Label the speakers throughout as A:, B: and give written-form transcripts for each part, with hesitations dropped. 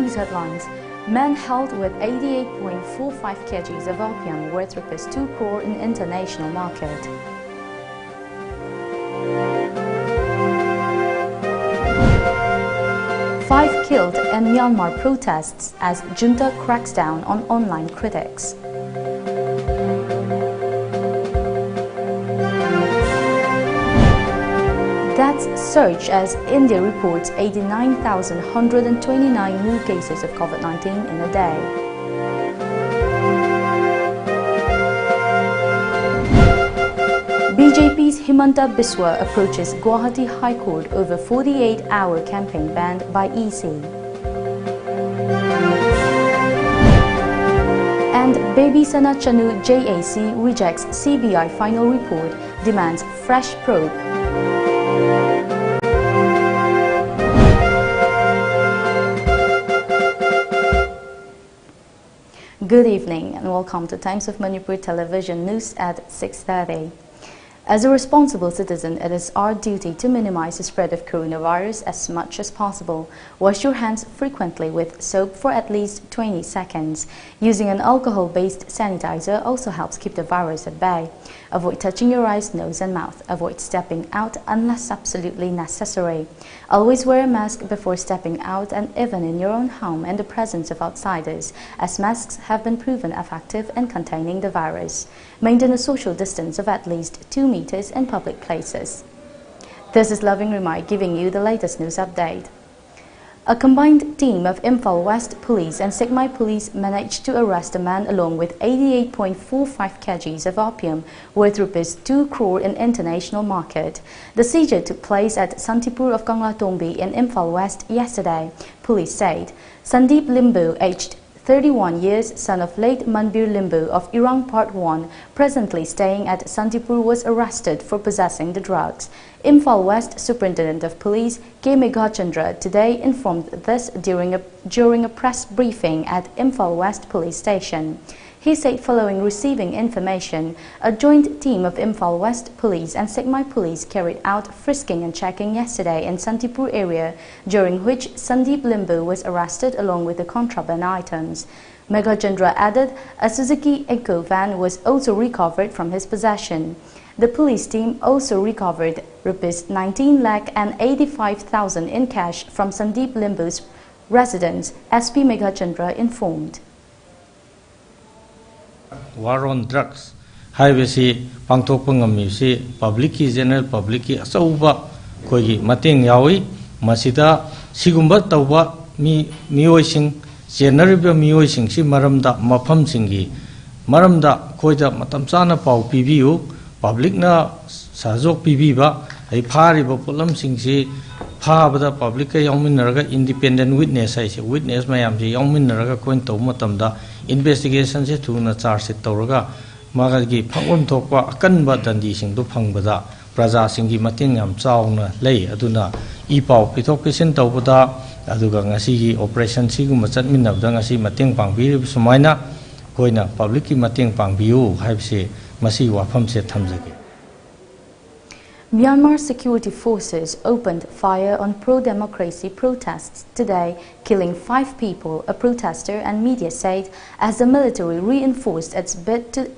A: news headlines. Men held with 88.45 kgs of opium worth ₹2 crore in international market. Five killed in Myanmar protests as junta cracks down on online critics. Deaths surge as India reports 89,129 new cases of COVID-19 in a day. BJP's Himanta Biswa approaches Guwahati High Court over 48-hour campaign banned by EC. And Baby Sana Chanu JAC rejects CBI final report, demands fresh probe. Good evening and welcome to Times of Manipur television news at 6:30. As a responsible citizen, it is our duty to minimize the spread of coronavirus as much as possible. Wash your hands frequently with soap for at least 20 seconds. Using an alcohol-based sanitizer also helps keep the virus at bay. Avoid touching your eyes, nose and mouth. Avoid stepping out unless absolutely necessary. Always wear a mask before stepping out and even in your own home in the presence of outsiders, as masks have been proven effective in containing the virus. Maintain a social distance of at least 2 meters in public places. This is Loving Remai giving you the latest news update. A combined team of Imphal West Police and Sigmai Police managed to arrest a man along with 88.45 kgs of opium worth ₹2 crore in international market. The seizure took place at Santipur of Kanglatombi in Imphal West yesterday. Police said Sandeep Limbu, aged 31 years, son of late Manbir Limbu of Irang Part 1, presently staying at Santipur, was arrested for possessing the drugs. Imphal West Superintendent of Police K. Meghachandra today informed this during a press briefing at Imphal West Police Station. He said following receiving information, a joint team of Imphal West Police and Sigmai Police carried out frisking and checking yesterday in Santipur area, during which Sandeep Limbu was arrested along with the contraband items. Meghachandra added a Suzuki Eco van was also recovered from his possession. The police team also recovered ₹19,85,000 in cash from Sandeep Limbu's residence, SP Meghachandra informed.
B: War on drugs. Haibasi pangthokpa ngamisi public ki general public ki asauba koigi mateng yawi masida sigumba tawba miyoising general miyoising si maramda mafam singi maramda koida matam chana pau pibiu public na sajok pibiba ai phari ba polam singsi phabada public ka yawminaraga independent witness ai se witness mayam ji yawminaraga koin taw matamda investigation se thuna charge sheet tawraga magagi phangom thokpa akanba dandi singdu phangbada praja singi mating yam chauna lei aduna I pau pithok pisin tawbada aduga ngasi gi operation siguma chatminabda ngasi mating pangbi sumaina koina public ki mating pangbiu haibse masi wafam se thamjage.
A: Myanmar security forces opened fire on pro-democracy protests today, killing 5 people, a protester and media said, as the military reinforced its bid to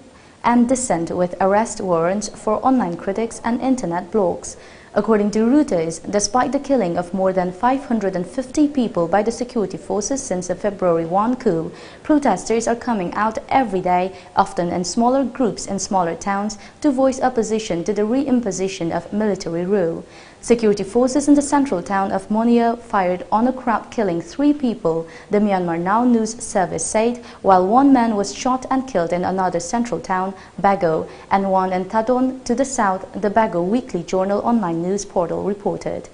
A: end dissent with arrest warrants for online critics and internet blogs. According to Reuters, despite the killing of more than 550 people by the security forces since the February 1 coup, protesters are coming out every day, often in smaller groups in smaller towns, to voice opposition to the reimposition of military rule. Security forces in the central town of Monia fired on a crowd, killing 3 people, the Myanmar Now news service said, while 1 man was shot and killed in another central town, Bago, and 1 in Tadon to the south, the Bago Weekly Journal online news portal reported.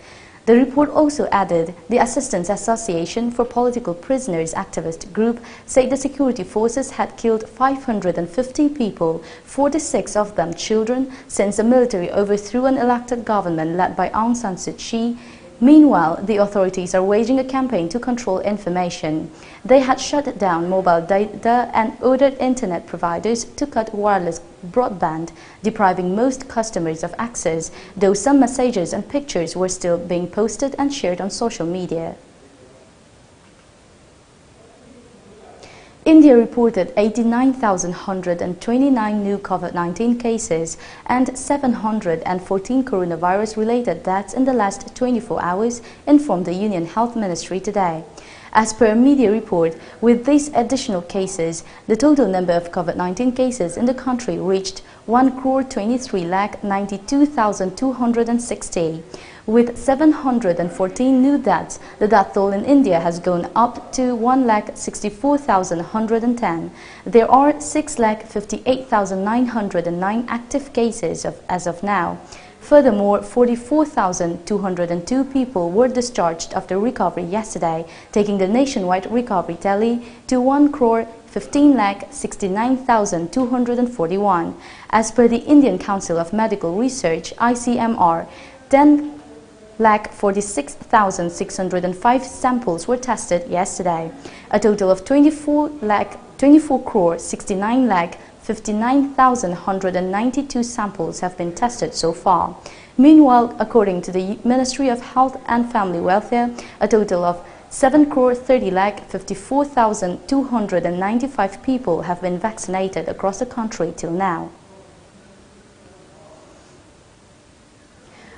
A: The report also added the Assistance Association for Political Prisoners activist group said the security forces had killed 550 people, 46 of them children, since the military overthrew an elected government led by Aung San Suu Kyi. Meanwhile, the authorities are waging a campaign to control information. They had shut down mobile data and ordered internet providers to cut wireless broadband, depriving most customers of access, though some messages and pictures were still being posted and shared on social media. India reported 89,129 new COVID-19 cases and 714 coronavirus-related deaths in the last 24 hours, informed the Union Health Ministry today. As per a media report, with these additional cases, the total number of COVID-19 cases in the country reached 1,23,92,260. With 714 new deaths, the death toll in India has gone up to 1,64,110. There are 6,58,909 active cases as of now. Furthermore, 44,202 people were discharged after recovery yesterday, taking the nationwide recovery tally to 1,15,69,241. As per the Indian Council of Medical Research (ICMR), 10,46,605 samples were tested yesterday. A total of 24,69,59,192 samples have been tested so far. Meanwhile, according to the Ministry of Health and Family Welfare, a total of 7,30,54,295 people have been vaccinated across the country till now.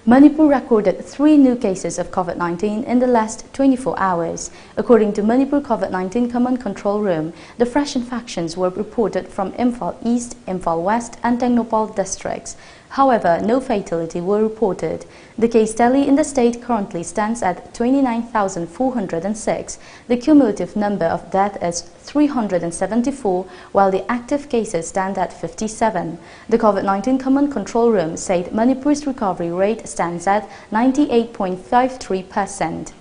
A: Manipur recorded 3 new cases of COVID-19 in the last 24 hours. According to Manipur COVID-19 Command Control Room, the fresh infections were reported from Imphal East, Imphal West and Tengnoupal districts. However, no fatality were reported. The case tally in the state currently stands at 29,406. The cumulative number of deaths is 374, while the active cases stand at 57. The COVID-19 Command Control Room said Manipur's recovery rate stands at 98.53%.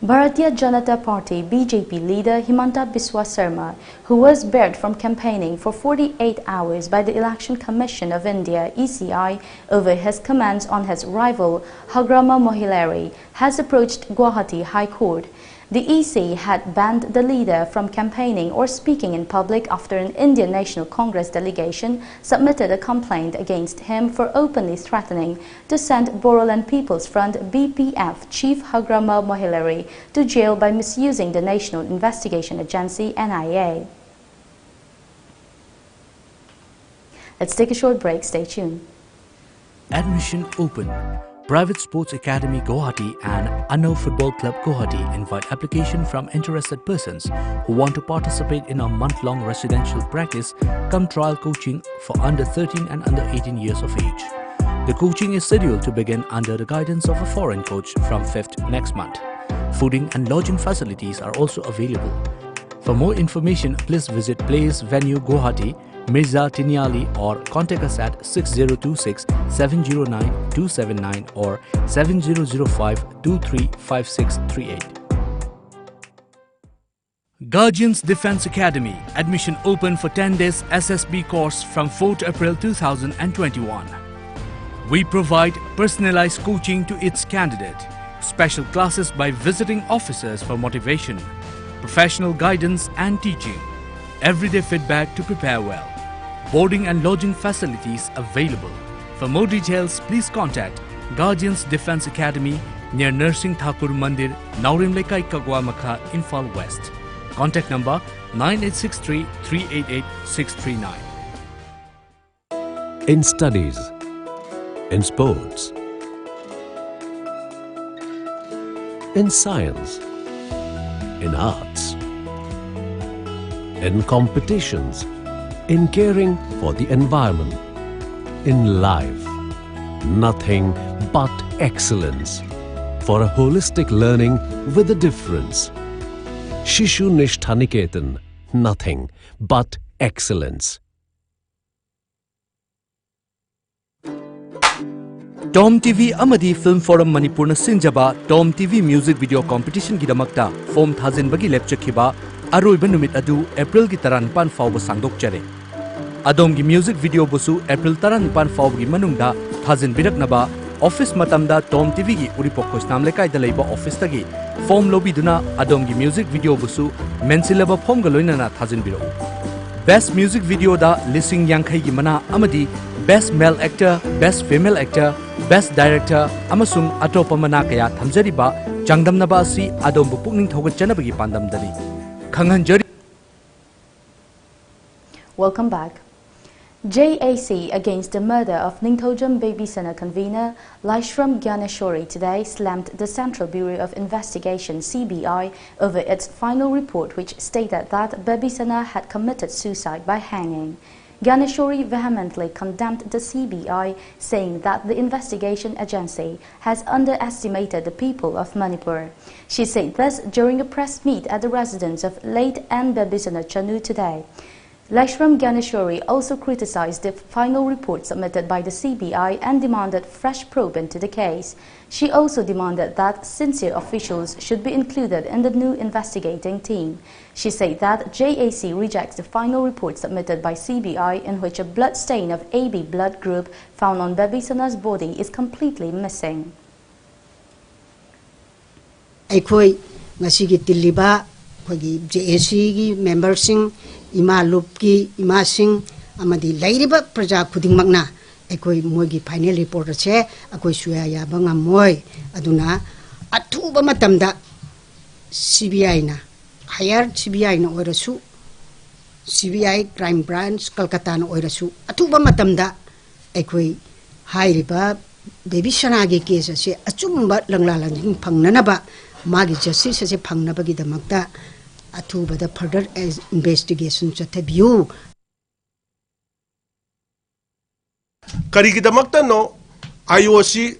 A: Bharatiya Janata Party BJP leader Himanta Biswa Sarma, who was barred from campaigning for 48 hours by the Election Commission of India (ECI) over his comments on his rival Hagrama Mohilary, has approached Guwahati High Court. The EC had banned the leader from campaigning or speaking in public after an Indian National Congress delegation submitted a complaint against him for openly threatening to send Bodoland People's Front BPF chief Hagrama Mohilary to jail by misusing the National Investigation Agency (NIA). Let's take a short break. Stay tuned.
C: Admission open. Private Sports Academy Guwahati and Anno Football Club Guwahati invite application from interested persons who want to participate in a month-long residential practice cum trial coaching for under 13 and under 18 years of age. The coaching is scheduled to begin under the guidance of a foreign coach from 5th next month. Fooding and lodging facilities are also available. For more information, please visit Place Venue Guwahati, Mirza Tiniali, or contact us at 6026-709-279 or 7005-235638. Guardians Defence Academy. Admission open for 10 days SSB course from 4th April 2021. We provide personalized coaching to its candidate, special classes by visiting officers for motivation, professional guidance and teaching, everyday feedback to prepare well. Boarding and lodging facilities available. For more details, please contact Guardians Defence Academy near Nursing Thakur Mandir, Naurim Lekai Kagwa Makha, Imphal West. Contact number 9863 388 639.
D: In studies, in sports, in science, in arts, in competitions, in caring for the environment, in life, nothing but excellence for a holistic learning with a difference. Shishu Nishthaniketan, nothing but excellence.
C: TOMTV Amadi Film Forum Manipurna Sinjaba TOMTV Music Video Competition Gidamakta Form Thazin Bagi Lepchakhiba Aroiba Numit Adu April gi Taranpan Fauba Sangdokchare. Adom gi music video busu April Taranpan Fauba gi Manungda Thazin Biraknaba Office Matamda TOMTV gi Uripok Khosnam Lekai da Leiba Office tagi Form Lobby Duna Adom gi music video busu Mensilaba Form Galoinana Thazin Biro. Best Music Video da Lising Yankai gi Mana Amadi Best Male Actor, Best Female Actor, Best Director, Amasung Atopa Mana Kaya Thamjariba Changdamnaba asi adom bu pukning thogatjanabagi pandamdani. Khanghanjari.
A: Welcome back. JAC against the murder of Ningthojam Baby Sana convener Laishram Gyaneshwari today slammed the Central Bureau of Investigation (CBI) over its final report, which stated that Baby Sana had committed suicide by hanging. Gyaneshwari vehemently condemned the CBI, saying that the investigation agency has underestimated the people of Manipur. She said this during a press meet at the residence of late N. Baby Sana Chanu today. Laishram Gyaneshwari also criticized the final report submitted by the CBI and demanded fresh probe into the case. She also demanded that sincere officials should be included in the new investigating team. She said that JAC rejects the final report submitted by CBI, in which a blood stain of AB blood group found on Baby Sana's body is completely missing.
E: JAC members Ima Lupki, Ima Singh, Amadi Lairiba Praja Kuding Magna, Ekoi Mogi final report che, Akoi Suya Banga Moy, Aduna, Atuba Matamda CBI na, hired CBI no Oirasu, CBI Crime Branch, Calcutta no Oirasu, Atuba Matamda, Ekoi High Riba, Baby Shanagi case, Achumba Langlalang Panganaba, Magi Justice as a Pangnabagi the Magda. Atuba the further investigation to view.
F: Karikidamakta no IOC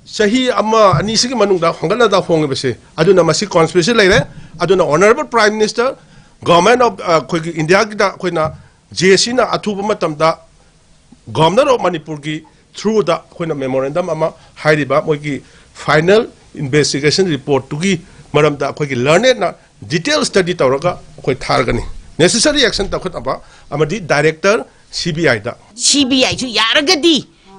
F: Sahi Ama Anisiki Manunda Hongana da Hongabese, Aduna Masi conspiracy like Aduna Honorable Prime Minister, Government of India Quina, JSina Atuba Matamda, Governor of Manipuri through the Quina memorandum Ama Haidiba Mogi final investigation report to give Madam da learned na detailed study tawraga koi thargani necessary action takut aba amadi director CBI da
G: CBI chu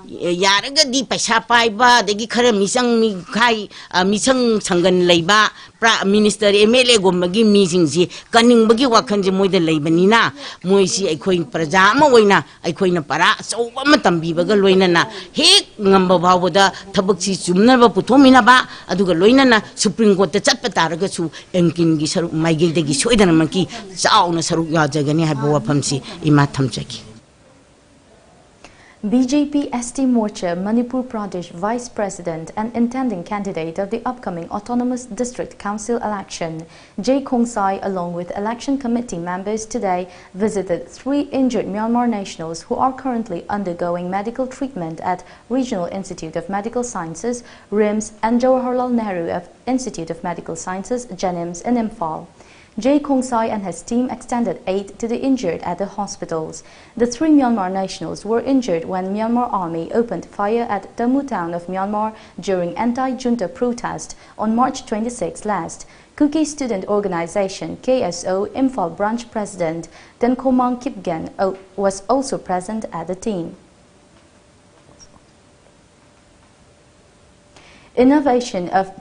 G: yaragadi paisa paiba degi khara misang mi khai misang sangan leiba pra minister MLA gomagi meeting ji kaning bagi wakhan je moida leibanina moi si aikoi praja ma oina aikoi na para soba ma tambi baga loina na hek ngamba bawda thabak si chumna ba puthomina ba aduga loina na Supreme Court ta chatpa taraga chu enkin gi saru maigil degi soidana maki chauna saru ya jagani ha bawa phamsi ima thamchaki
A: BJP ST Morcha Manipur Pradesh Vice President and intending candidate of the upcoming Autonomous District Council election, Jay Kongsai, along with election committee members today, visited 3 injured Myanmar nationals who are currently undergoing medical treatment at Regional Institute of Medical Sciences, RIMS, and Jawaharlal Nehru Institute of Medical Sciences, JANIMS, in Imphal. Jay Kongsai and his team extended aid to the injured at the hospitals. The 3 Myanmar nationals were injured when Myanmar army opened fire at Damu town of Myanmar during anti-junta protest on March 26 last. Kuki Student Organization KSO Imphal Branch President Tenkomang Kipgen was also present at the team. Innovation of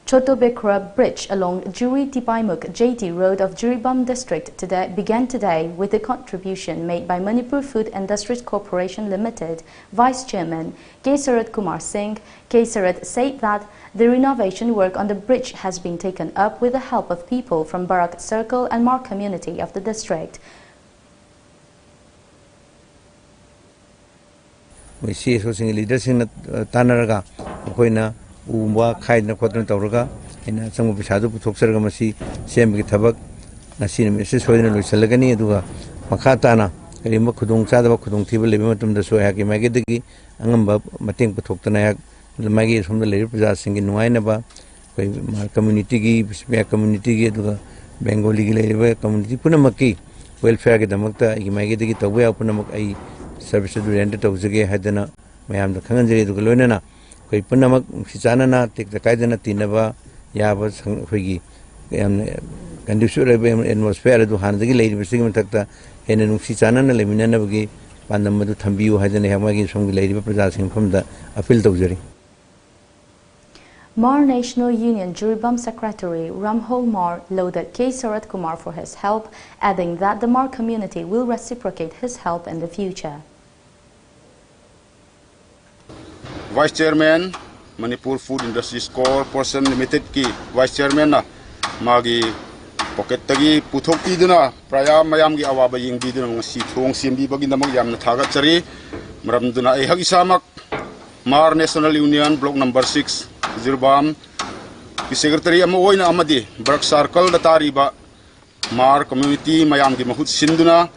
A: Chotobekra Bridge along Juri Tipaimuk JT Road of Jiribam District began today with a contribution made by Manipur Food Industries Corporation Limited. Vice Chairman K. Sarat Kumar Singh. K. Sarat said that the renovation work on the bridge has been taken up with the help of people from Barak Circle and Mar community of the district.
H: We see leaders in Tanaraga, Koina. Umba Kaidna Quadrant Tauraga, in some of the shadow Putoxergamasi, Sem Tabak, Nasin Mrs. Soyna Lusalagani, Dua, Makatana, Rima Kudung Sada, Kudung Tiba, Limitum, the Soyaki Magidigi, Angamba, Mating Putokanayak, the Maggie from the lady possessing in Wainaba, community, community, Bengali community, Punamaki, welfare Damakta, Magidigi, Taway, Punamak, services rented to Zage Hadana, Mayam the Kanganjari to Galona. Koi punamak sichana take the kaidana tinaba yabas higi conducive atmosphere to handigi lady bising takta and sichana lemina bagi pandamadu thambiu hadane hamagi some lady presenting from the appeal to jury.
A: Mar National Union Jiribam Secretary Ramhol Mar lauded K. Sarat Kumar for his help, adding that the Mar community will reciprocate his help in the future.
I: Vice Chairman Manipur Food Industries Corporation Limited ki Vice Chairman na magi pocket tagi puthok tiduna praya mayam gi awaba ying biduna ngasi thong simbi bagi namang yamna thaga chari maram duna ai hagi samak Mar National Union Block number 6 Zirbam ki secretary ama oina amadi Brak Circle da tariba Mar community mayam gi mahut sinduna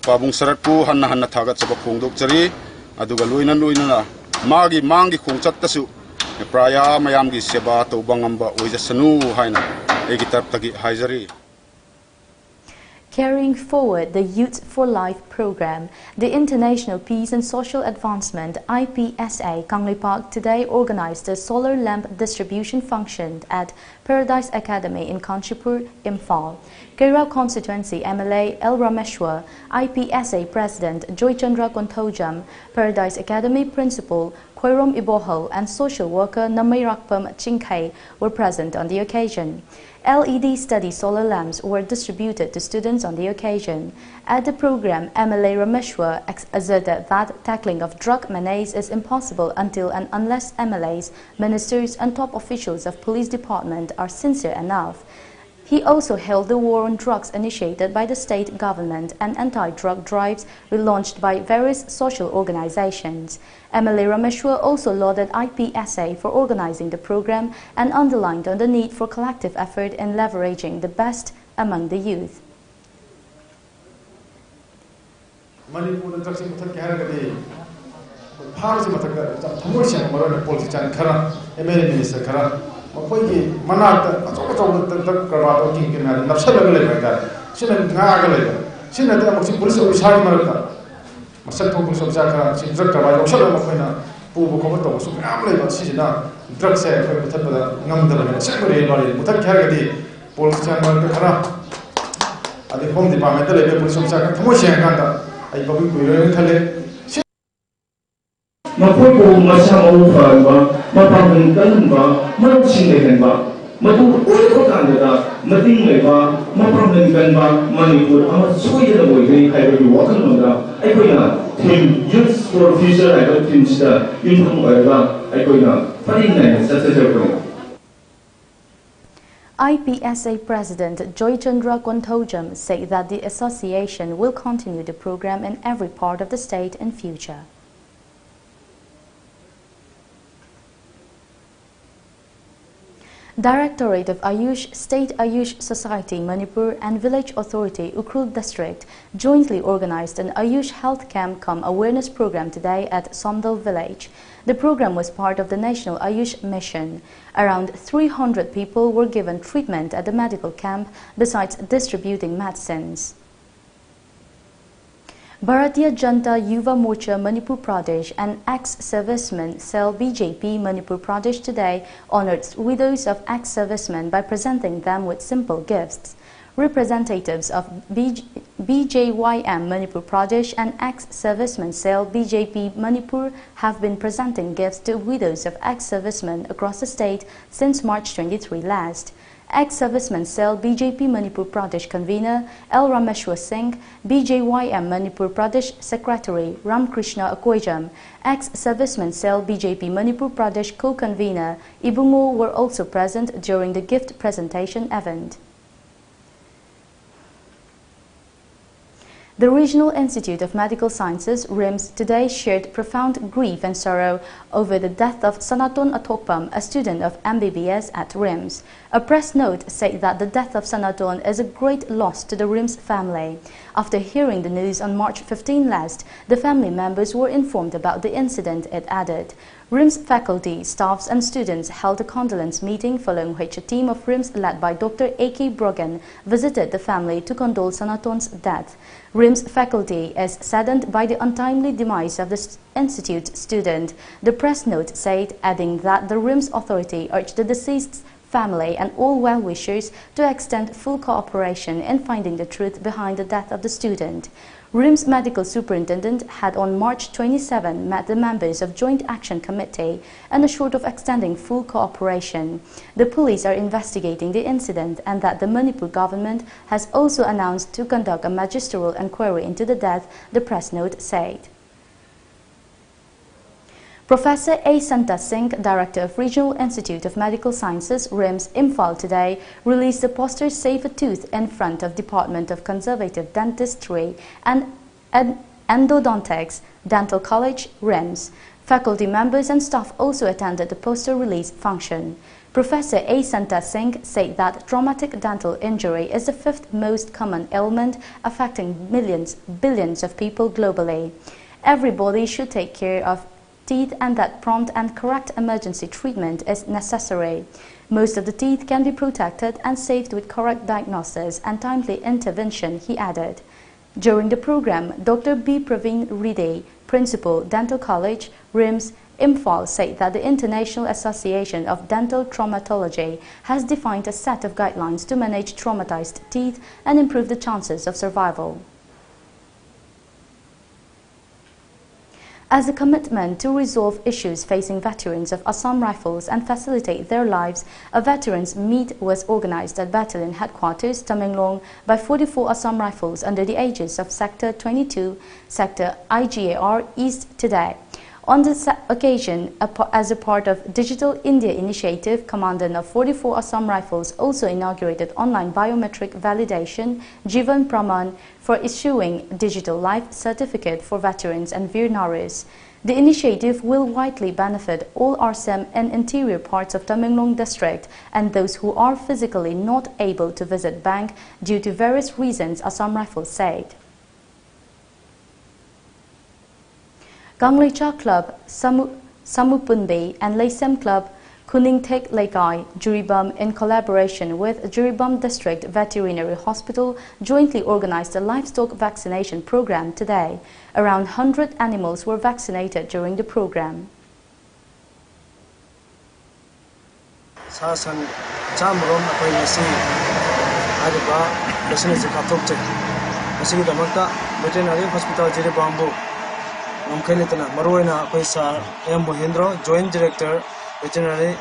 I: pabung saratpu hanna thaga chaba khongdok chari aduga loina na magi mangi khongchat tasu praya mayam gi seba to bangamba oijasanu haina egi tarp tagi haizari.
A: Carrying forward the Youth for Life program, the International Peace and Social Advancement IPSA Kangli Park today organized a solar lamp distribution function at Paradise Academy in Kanchipur, Imphal. Kairao Constituency MLA L. Rameshwar, IPSA President Joy Chandra Konthojam, Paradise Academy Principal Khoirom Iboho and social worker Namairakpam Chingkai were present on the occasion. LED study solar lamps were distributed to students on the occasion. At the program, MLA Rameshwar asserted that tackling of drug menace is impossible until and unless MLAs, ministers and top officials of police department are sincere enough. He also hailed the war on drugs initiated by the state government and anti-drug drives relaunched by various social organizations. MLA Rameshwar also lauded IPSA for organizing the program and underlined on the need for collective effort in leveraging the best among the youth.
J: Makoy manat achok karba king ke na napsal le ba sina nga ga le sina da mo police officer marata masak thong police officer ka sin drug karba ochal mo khoina pu bu ko to su am le ba si na drug se ko mutat ba ngam da le sak re ba le mutat kya ga di police chan mar ka khara adi home department le police officer ka thmo shen ka da ai ba bu ko re thale
K: Makoy ko masa mau ba mapang kan ba marusin le ba matu ko kanda mating le ba mapang kan ba Manipur ama soy na boy ni kai ba wakan mo da ai ko na team youth for future ai ko team sta yun thong ba ai ko na paring na sa ko.
A: IPSA President Joy Chandra Konthojam said that the association will continue the program in every part of the state in future. Directorate of Ayush, State Ayush Society, Manipur and Village Authority, Ukrul District jointly organized an Ayush Health Camp Cum Awareness Program today at Sondal Village. The program was part of the National Ayush Mission. Around 300 people were given treatment at the medical camp besides distributing medicines. Bharatiya Janata Yuva Morcha Manipur Pradesh and ex-servicemen cell BJP Manipur Pradesh today honored widows of ex-servicemen by presenting them with simple gifts. Representatives of BJYM Manipur Pradesh and ex-servicemen cell BJP Manipur have been presenting gifts to widows of ex-servicemen across the state since March 23 last. Ex-serviceman cell BJP Manipur Pradesh convener L. Rameshwar Singh, BJYM Manipur Pradesh Secretary Ramkrishna Akoijam, ex-serviceman cell BJP Manipur Pradesh co-convener Ibungo were also present during the gift presentation event. The Regional Institute of Medical Sciences, RIMS, today shared profound grief and sorrow over the death of Sanaton Atokpam, a student of MBBS at RIMS. A press note said that the death of Sanaton is a great loss to the RIMS family. After hearing the news on March 15 last, the family members were informed about the incident, it added. RIMS faculty, staffs and students held a condolence meeting following which a team of RIMS led by Dr. A.K. Brogan visited the family to condole Sanaton's death. RIMS faculty is saddened by the untimely demise of the institute student. The press note said, adding that the RIMS authority urged the deceased's family and all well-wishers to extend full cooperation in finding the truth behind the death of the student. RIMS Medical Superintendent had on March 27 met the members of Joint Action Committee and assured of extending full cooperation. The police are investigating the incident and that the Manipur government has also announced to conduct a magisterial inquiry into the death, the press note said. Professor A. Santa Singh, Director of Regional Institute of Medical Sciences, RIMS, Imphal, today released the poster Save a Tooth in front of Department of Conservative Dentistry and Endodontics, Dental College, RIMS. Faculty members and staff also attended the poster release function. Professor A. Santa Singh said that traumatic dental injury is the 5th most common ailment affecting billions of people globally. Everybody should take care of teeth and that prompt and correct emergency treatment is necessary. Most of the teeth can be protected and saved with correct diagnosis and timely intervention, he added. During the program, Dr. B. Praveen Reddy, Principal, Dental College, RIMS, Imphal, said that the International Association of Dental Traumatology has defined a set of guidelines to manage traumatized teeth and improve the chances of survival. As a commitment to resolve issues facing veterans of Assam Rifles and facilitate their lives, a veterans meet was organized at Battalion Headquarters, Tamenglong, by 44 Assam Rifles under the aegis of Sector 22, Sector IGAR East today. On this occasion, as a part of Digital India Initiative, Commandant of 44 Assam Rifles also inaugurated online biometric validation, Jivan Praman, for issuing digital life certificate for veterans and Veer Naris. The initiative will widely benefit all RSM and interior parts of Tamenglong district and those who are physically not able to visit bank due to various reasons, Assam Rifles said. Ganglecha Club, Samupunbe and Laysem Club, Kuningtek Laikai, Juribam, in collaboration with Juribam District Veterinary Hospital, jointly organized a livestock vaccination program today. Around 100 animals were vaccinated during the program.
L: Sasan Chamron Apoyasi Adiba, Business Katopche, Masini Damata, Veterinary Hospital Jiribambu. Namkhelitana Maroina Paisa M. Mohindra, Joint Director, Veterinary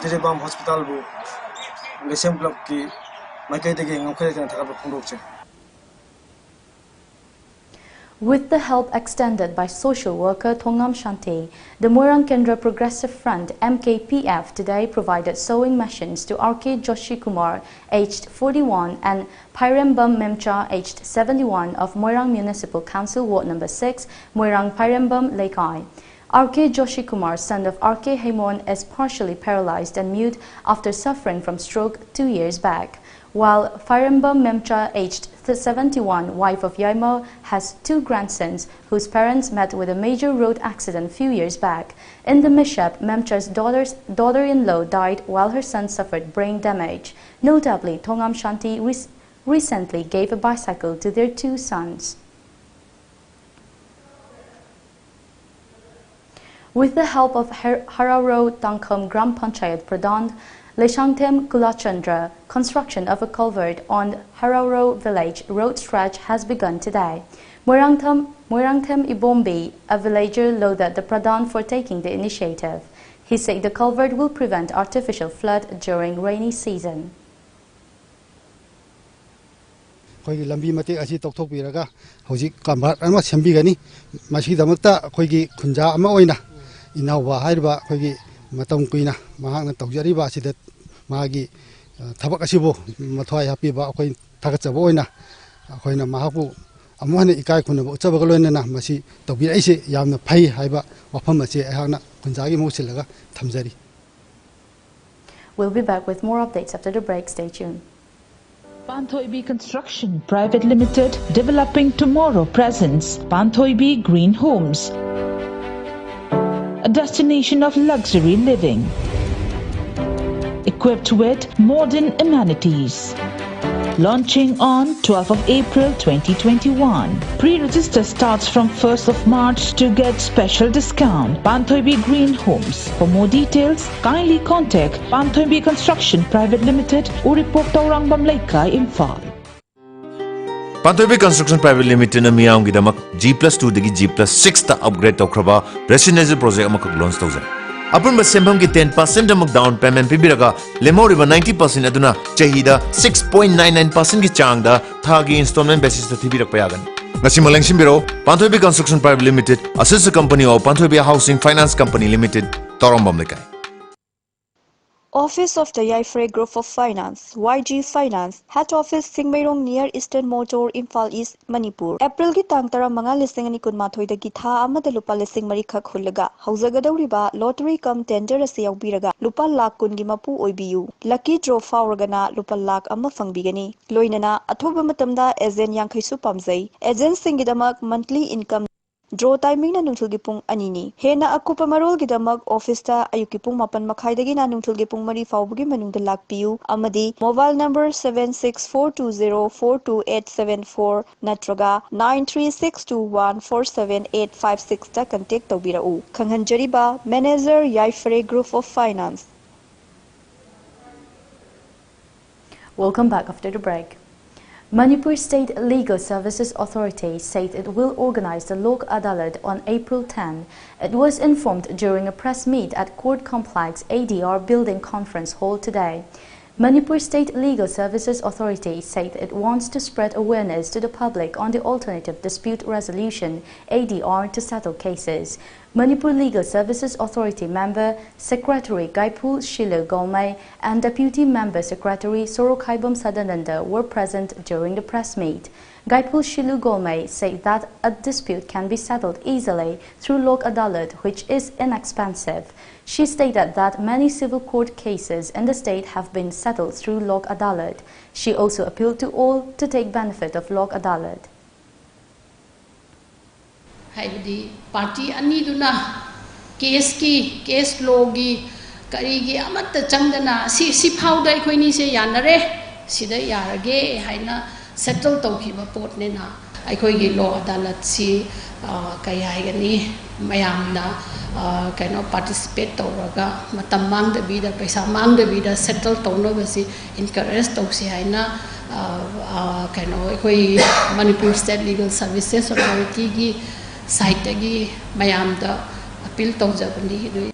L: Jiribam Hospital Bu, Laysem Club Ki, Maikatiki, Namkhelitana Takapundukche.
A: With the help extended by social worker Thongam Shanti, the Moirang Kendra Progressive Front MKPF today provided sewing machines to R.K. Joshi Kumar, aged 41, and Pairembam Memcha, aged 71, of Moirang Municipal Council, Ward No. 6, Moirang Pairembam Laikai. R.K. Joshi Kumar, son of R.K. Haimon, is partially paralyzed and mute after suffering from stroke 2 years back, while Pairembam Memcha, aged 71, wife of Yaimo, has 2 grandsons whose parents met with a major road accident a few years back. In the mishap, Memcha's daughter-in-law died while her son suffered brain damage. Notably, Thongam Shanti recently gave a bicycle to their 2 sons. With the help of Hararo Tangkham Gram Panchayat Pradhan, Leshangthem Kulachandra, construction of a culvert on Hararo village road stretch has begun today. Moirangthem Ibombi, a villager, lauded the Pradhan for taking the initiative. He said the culvert will prevent artificial flood during rainy season.
M: Koigi lambi mate asi tokthok piraga hojik kambar ama sembigani masi damakta koigi khunja ama oina inawa haiba koigi matam kuina mahakna tawjari ba sidat magi thabak asibo mathwai happy ba koi thagachaba oina koina mahapu amuhane ikai khuna uchabaga loina masi tawbi aise yamna phai haiba wafam ache ahana khunjagi moksilaga thamjari.
A: We'll be back with more updates after the break. Stay tuned.
N: Panthoibi Construction Private Limited, developing tomorrow presents Panthoibi Green Homes, a destination of luxury living, equipped with modern amenities. Launching on 12th of April 2021. Pre-register starts from 1st of March to get special discount. Panthoibi Green Homes. For more details, kindly contact Panthoibi Construction Private Limited, Uripok Taurangbam Laikai, Imphal.
O: Panthoibi Construction Private Limited na miyam gidamak G+2 dagi G+6 ta upgrade tawkraba residential project amakak launch tawzai. Upon Basembam ki 10% amak down payment pibiraga lemoriba 90% aduna chahida 6.99% ki changda thagi installment basis ta thibirak payagan. ngasi maleng simbiro Panthoibi Construction Private Limited a sister company of Panthoibi Housing Finance Company Limited Torombam lekai
P: Office of the Yaifre Group of Finance, YG Finance, Head Office Singmairong near Eastern Motor, Imphal East, Manipur. April gi tang tara manga lising ani kun mathoi da gi tha amada lupa lising mari khak hullaga hauzagadawriba lottery cum tender ase yaubiraga lupa lakh kun gi mapu oibiu. Lucky draw fauragana lupa lakh amma fangbigani. Loinana athoba matamda agent yankaisu pamjai. Agent singidamak monthly income Draw timing na nungthul gi pung anini. Hena akupa marol gi damak office ta ayuki pung mapan makhai dagi na nungthul gi pung mari faubugi manungda lakpiu. Amadi mobile number 7642042874 natraga 9362147856 ta contact tawbirau. Khanghanjariba Manager Yaifre Group of Finance.
A: Welcome back after the break. Manipur State Legal Services Authority said it will organize the Lok Adalat on April 10. It was informed during a press meet at Court Complex ADR Building Conference Hall today. Manipur State Legal Services Authority said it wants to spread awareness to the public on the Alternative Dispute Resolution ADR to settle cases. Manipur Legal Services Authority Member Secretary Gaipul Shilu Golmai and Deputy Member Secretary Sorokhaibam Sadananda were present during the press meet. Gaipul Shilu Golmai said that a dispute can be settled easily through Lok Adalat, which is inexpensive. She stated that many civil court cases in the state have been settled through Lok Adalat. She also appealed to all to take benefit of Lok Adalat.
Q: Haibadi party aniduna case logi karigi amatta changdana si phauda akhoi se yanare sida yarage haina settle tawkiba pot ne na akhoi gi law adalat si kai haigani mayamna kaino participate tawraga matam mang da bida paisa mang da bida settle tawno basi encourage tawsi haina kaino akhoi Manipur State Legal Services Authority gi site gi mayam da appeal tawjabani.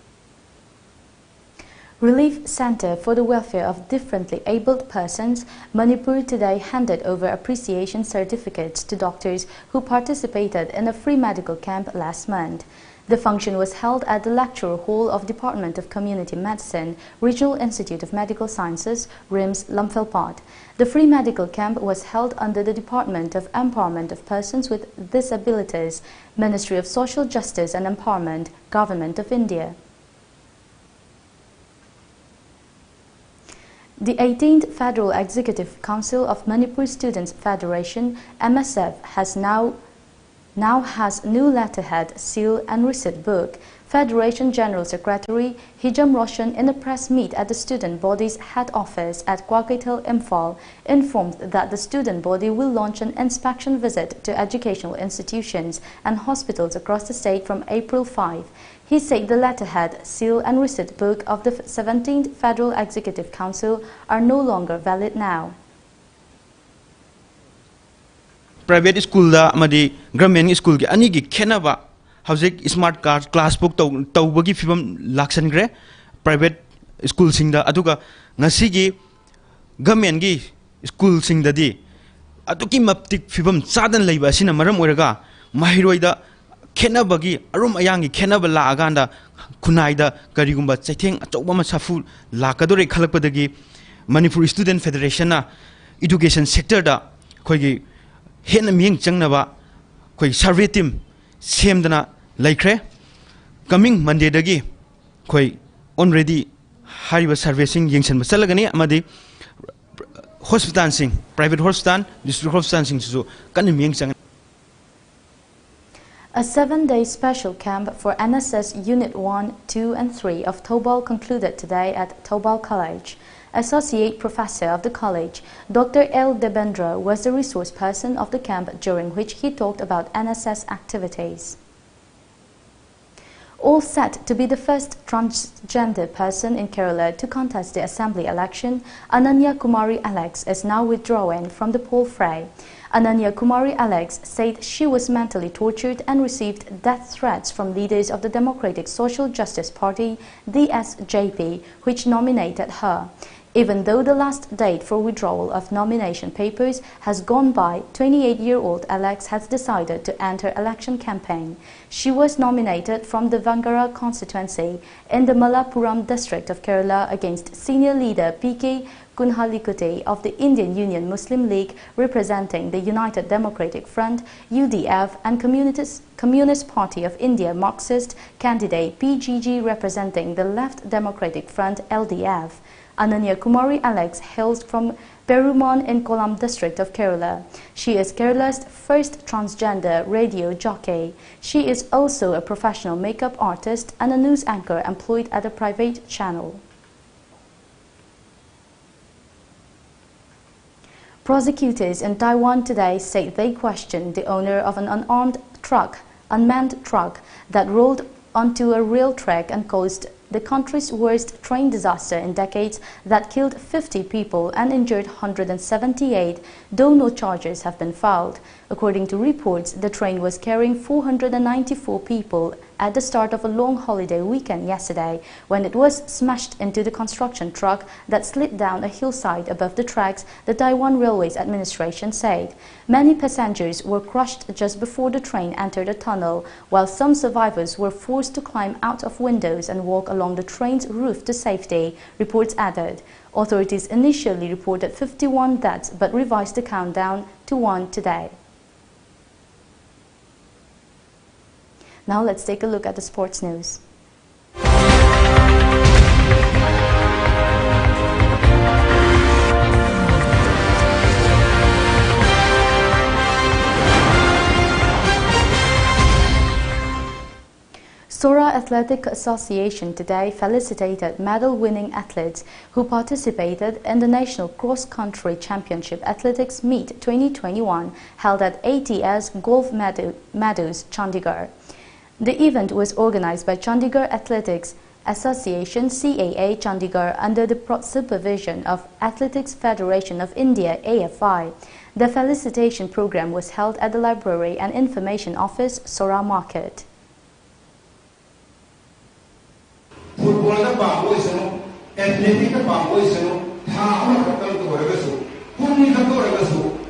A: Relief Center for the Welfare of Differently Abled Persons, Manipur today handed over appreciation certificates to doctors who participated in a free medical camp last month. The function was held at the lecture hall of Department of Community Medicine, Regional Institute of Medical Sciences, RIMS, Lamfelpat. The free medical camp was held under the Department of Empowerment of Persons with Disabilities, Ministry of Social Justice and Empowerment, Government of India. The 18th Federal Executive Council of Manipur Students Federation, MSF, has now has new letterhead, seal and receipt book. Federation General Secretary Hijam Roshan, in a press meet at the student body's head office at Kwakitel, Imphal, informed that the student body will launch an inspection visit to educational institutions and hospitals across the state from April 5. He said the letterhead, seal and receipt book of the 17th Federal Executive Council are no longer valid now.
R: Private school da amadi government school gi ani gi khenaba hauzik smart card class book tawbagi fibam laksangre private school sing da aduga ngasi gi government gi school sing da di aduki maptik fibam sadan leiba sina maram oiraga mahiroi da khenabagi arum ayangi khenaba la aganda kunai da karigumba chaitheng achouba ma safu lakadore khalakpadagi Manipur Student Federation na education sector da khoigi hen ming changnaba khoi survey team semdana laikre coming Monday dagi khoi already hariba servicing yengsan masalagani amadi hospital sing private hospital district hospital sing so kan ming chang.
A: A 7-day special camp for NSS Unit 1, 2 and 3 of Tobal concluded today at Tobal College. Associate Professor of the college, Dr. L. Debendra, was the resource person of the camp, during which he talked about NSS activities. All set to be the first transgender person in Kerala to contest the assembly election, Ananya Kumari Alex is now withdrawing from the poll fray. Ananya Kumari Alex said she was mentally tortured and received death threats from leaders of the Democratic Social Justice Party, DSJP, which nominated her. Even though the last date for withdrawal of nomination papers has gone by, 28-year-old Alex has decided to enter election campaign. She was nominated from the Vangara constituency in the Malappuram district of Kerala against senior leader P.K. Kunhalikute of the Indian Union Muslim League representing the United Democratic Front UDF and Communist Party of India Marxist candidate PGG representing the Left Democratic Front LDF. Ananya Kumari Alex hails from Perumal in Kollam district of Kerala. She is Kerala's first transgender radio jockey. She is also a professional makeup artist and a news anchor employed at a private channel. Prosecutors in Taiwan today say they questioned the owner of an unmanned truck that rolled onto a rail track and caused the country's worst train disaster in decades that killed 50 people and injured 178, though no charges have been filed. According to reports, the train was carrying 494 people at the start of a long holiday weekend yesterday when it was smashed into the construction truck that slid down a hillside above the tracks, the Taiwan Railways Administration said. Many passengers were crushed just before the train entered a tunnel, while some survivors were forced to climb out of windows and walk along the train's roof to safety, reports added. Authorities initially reported 51 deaths but revised the countdown to 1 today. Now let's take a look at the sports news. Sora Athletic Association today felicitated medal-winning athletes who participated in the National Cross-Country Championship Athletics Meet 2021 held at ATS Golf Meadows, Chandigarh. The event was organized by Chandigarh Athletics Association CAA Chandigarh under the supervision of Athletics Federation of India AFI. The felicitation program was held at the Library and Information Office, Sora Market.
S: Football the bamboo is no, athletic the bamboo is no, Tama Kakal to Regasu, Pumi Kato Regasu.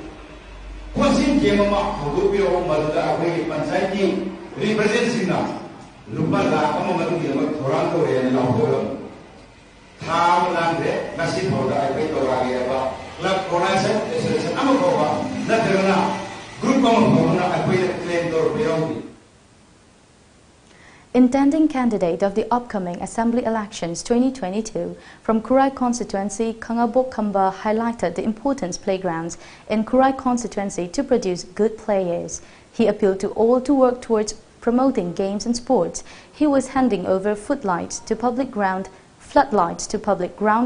S: Question came about Hudubio Mada away, Pansaki represents now. Lupala, Amamadu, Toronto, and Lahore. Tam Landre, Nasi Hoda, I pay Toragaba, La Corazon, Amagova, Laterna, Group of Mona, I pay the claim door beyond.
A: Intending candidate of the upcoming Assembly elections 2022 from Kurai constituency, Kangabok Kamba highlighted the importance playgrounds in Kurai constituency to produce good players. He appealed to all to work towards promoting games and sports. He was handing over floodlights to public ground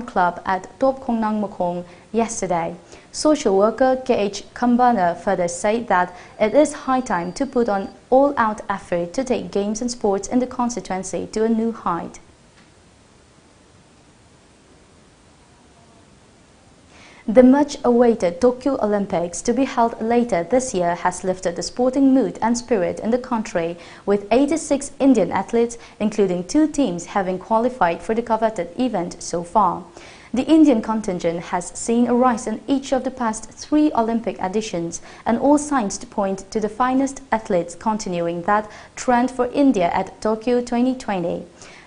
A: club at Top Kongnang Mokong yesterday. Social worker KH Kambana further said that it is high time to put on all-out effort to take games and sports in the constituency to a new height. The much-awaited Tokyo Olympics to be held later this year has lifted the sporting mood and spirit in the country, with 86 Indian athletes, including 2 teams, having qualified for the coveted event so far. The Indian contingent has seen a rise in each of the past 3 Olympic editions, and all signs point to the finest athletes continuing that trend for India at Tokyo 2020.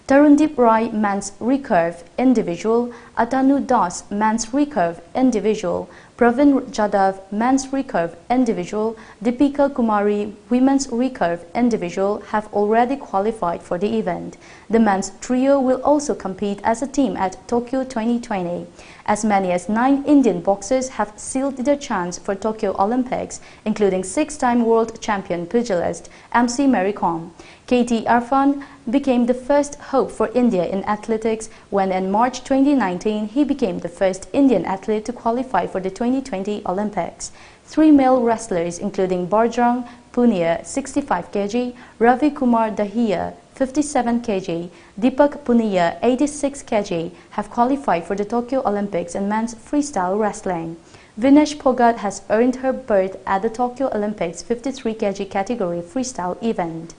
A: Tarundip Rai men's recurve individual, Atanu Das men's recurve individual, Pravin Jadhav men's recurve individual, Deepika Kumari women's recurve individual have already qualified for the event. The men's trio will also compete as a team at Tokyo 2020. As many as 9 Indian boxers have sealed their chance for Tokyo Olympics, including 6-time world champion pugilist MC Mary Kom. KT Arfan became the first hope for India in athletics when in March 2019 he became the first Indian athlete to qualify for the 2020 Olympics. 3 male wrestlers including Barjrang Punia 65 kg, Ravi Kumar Dahiya 57 kg, Deepak Punia 86 kg have qualified for the Tokyo Olympics in men's freestyle wrestling. Vinesh Phogat has earned her berth at the Tokyo Olympics 53 kg category freestyle event.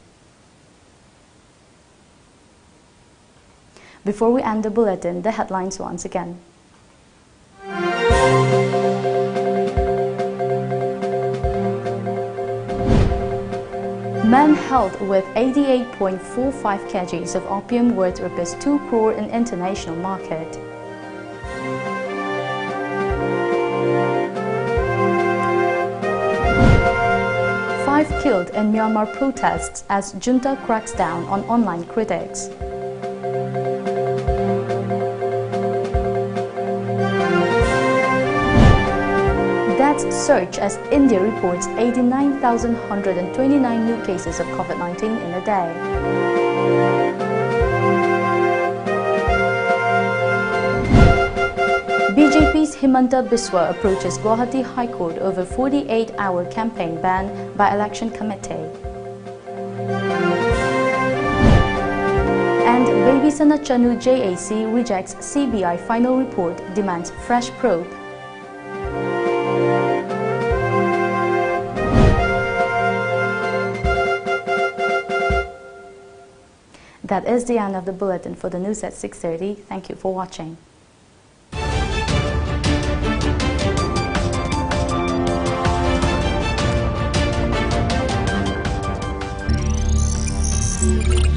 A: Before we end the bulletin, the headlines once again. Man held with 88.45 kgs of opium worth ₹2 crore in international market. Five killed in Myanmar protests as junta cracks down on online critics. Deaths surge as India reports 89,129 new cases of COVID-19 in a day. BJP's Himanta Biswa approaches Guwahati High Court over 48-hour campaign ban by Election Committee. And Baby Sana Chanu JAC rejects CBI final report, demands fresh probe. That is the end of the bulletin for the news at 6:30. Thank you for watching.
T: Thank you.